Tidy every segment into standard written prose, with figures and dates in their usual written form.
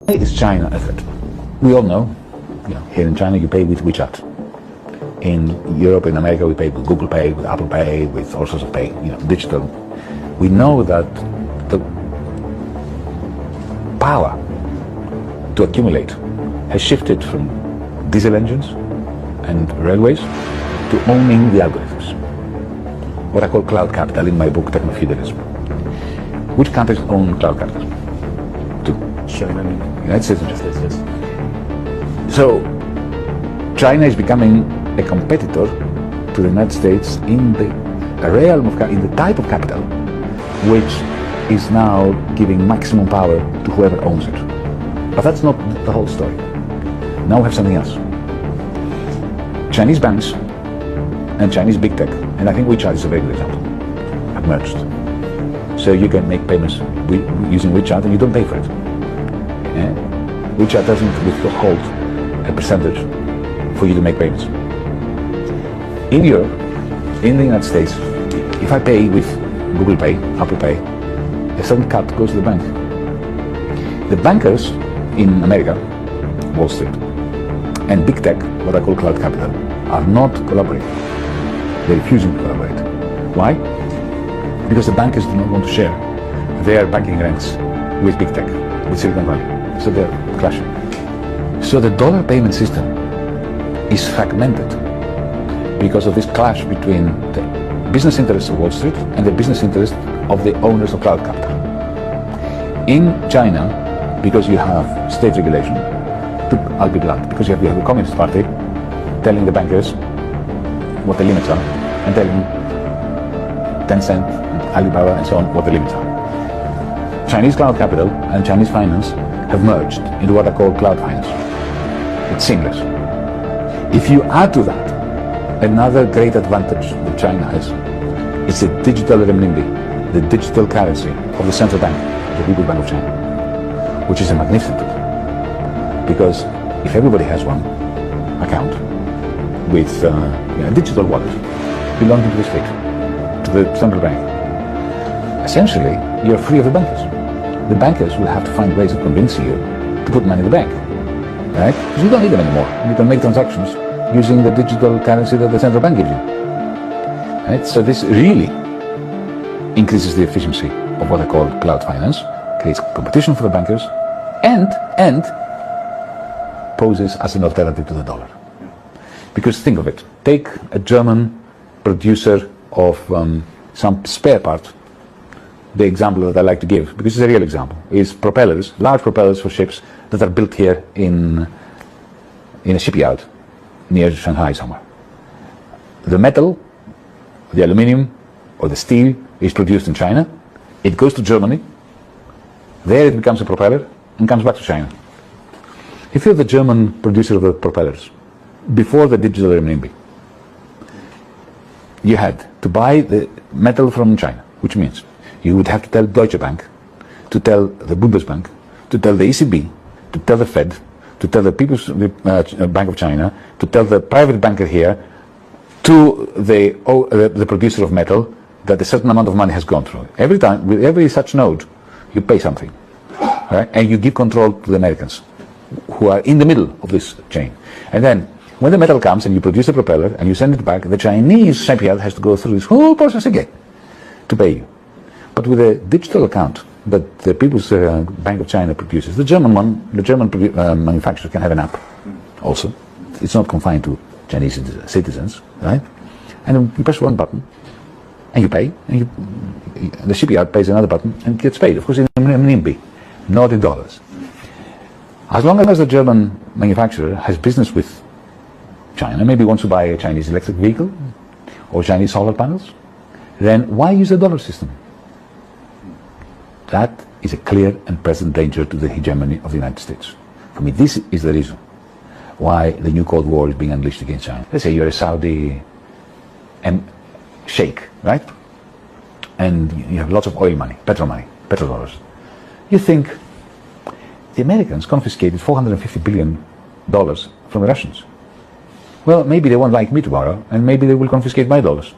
Is China a threat? We all know, here in China you pay with WeChat. In Europe, in America, we pay with Google Pay, with Apple Pay, with all sorts of pay, digital. We know that the power to accumulate has shifted from diesel engines and railways to owning the algorithms. What I call cloud capital in my book, Techno-Feudalism. Which countries own cloud capital? China. United States and China. Yes. So China is becoming a competitor to the United States in the realm of, in the type of capital which is now giving maximum power to whoever owns it. But that's not the whole story. Now we have something else. Chinese banks and Chinese big tech, and I think WeChat is a very good example, have merged. So you can make payments using WeChat and you don't pay for it. WeChat doesn't withhold a percentage for you to make payments. In Europe, in the United States, if I pay with Google Pay, Apple Pay, a certain cut goes to the bank. The bankers in America, Wall Street, and big tech, what I call cloud capital, are not collaborating. They're refusing to collaborate. Why? Because the bankers do not want to share their banking ranks with big tech, with Silicon Valley. So they're clashing. So the dollar payment system is fragmented because of this clash between the business interests of Wall Street and the business interests of the owners of cloud capital. In China, because you have state regulation, I'll be blunt, because you have the Communist Party telling the bankers what the limits are and telling Tencent, Alibaba and so on what the limits are. Chinese cloud capital and Chinese finance have merged into what I call cloud finance. It's seamless. If you add to that another great advantage that China has, it's the digital renminbi, the digital currency of the central bank, the People's Bank of China, which is a magnificent tool. Because if everybody has one account with a digital wallet belonging to the state, to the central bank, essentially you're free of the bankers. The bankers will have to find ways of convincing you to put money in the bank, right? Because you don't need them anymore. You can make transactions using the digital currency that the central bank gives you, right? So this really increases the efficiency of what I call cloud finance, creates competition for the bankers, and poses as an alternative to the dollar. Because think of it, take a German producer of some spare part. The example that I like to give, because it's a real example, is propellers, large propellers for ships that are built here in a shipyard near Shanghai somewhere. The metal, the aluminium or the steel is produced in China. It goes to Germany. There it becomes a propeller and comes back to China. If you're the German producer of the propellers, before the digital renminbi, you had to buy the metal from China, which means you would have to tell Deutsche Bank, to tell the Bundesbank, to tell the ECB, to tell the Fed, to tell the People's Bank of China, to tell the private banker here, to the producer of metal, that a certain amount of money has gone through. Every time, with every such node, you pay something, right? And you give control to the Americans, who are in the middle of this chain. And then, when the metal comes and you produce a propeller and you send it back, the Chinese shipyard has to go through this whole process again to pay you. But with a digital account that the People's Bank of China produces, the German manufacturer can have an app also. It's not confined to Chinese citizens, right? And you press one button and you pay, and the shipyard pays another button and gets paid. Of course, in renminbi, not in dollars. As long as the German manufacturer has business with China, maybe wants to buy a Chinese electric vehicle or Chinese solar panels, then why use a dollar system? That is a clear and present danger to the hegemony of the United States. For me, this is the reason why the new Cold War is being unleashed against China. Let's say you're a Saudi sheikh, right? And you have lots of oil money, petrodollars. You think the Americans confiscated $450 billion from the Russians. Well, maybe they won't like me tomorrow, and maybe they will confiscate my dollars.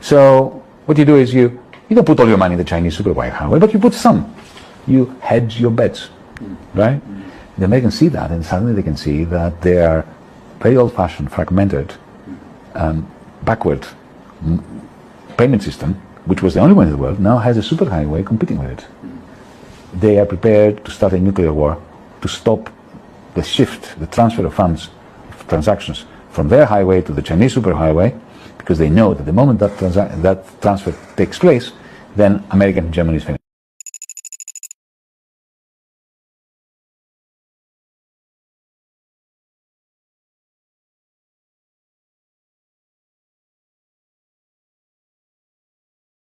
So what you do is you don't put all your money in the Chinese superhighway, but you put some. You hedge your bets. right? The Americans see that, and suddenly they can see that their very old-fashioned, fragmented, backward payment system, which was the only one in the world, now has a superhighway competing with it. They are prepared to start a nuclear war to stop the shift, the transfer of funds, of transactions from their highway to the Chinese superhighway, because they know that the moment that transfer takes place, then America and Germany is finished.